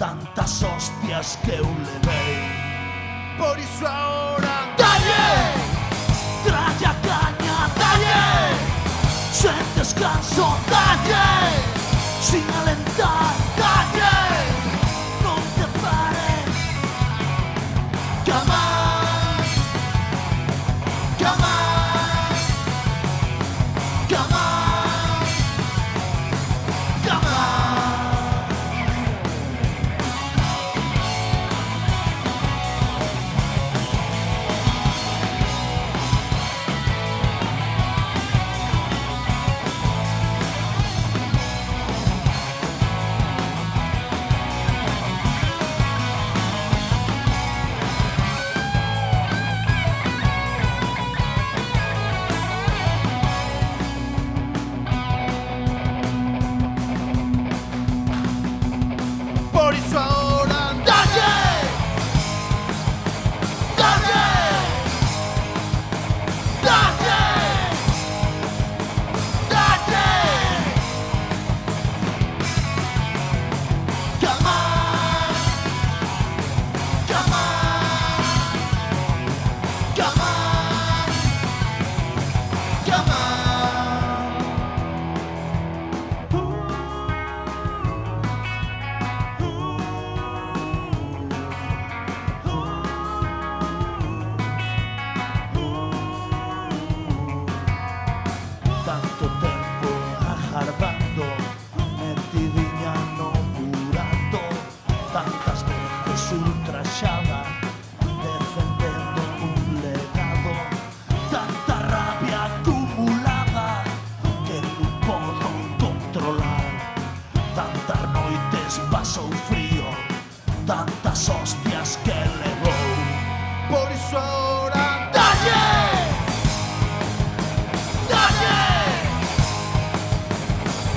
tantas hostias que eu levei. Por iso ahora Dalle, tralle a caña, dalle, sen descanso, dalle, sin alentar, dalle, non te pares, que a máis, que a máis, que a máis, que a máis. Por iso ahora Dalle, dalle, dalle, dalle, que a máis, que a máis, que a máis, que a máis. Tanto tempo agardando, metidiña no burato, tantas veces ultrajada, defendendo un legado, tanta rabia acumulada que non podo controlar, tantas noites pasou frío, tantas hostias que levou. Por iso ahora Dalle, dalle,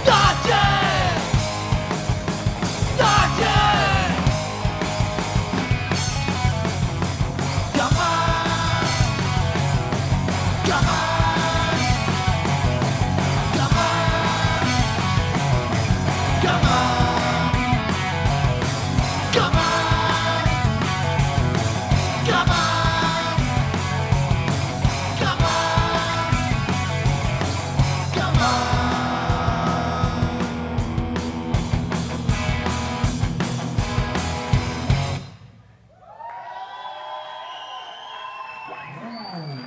dalle, dalle, que a máis, que a máis, que a máis, que a máis, que a máis, que a máis, que a máis, que a máis.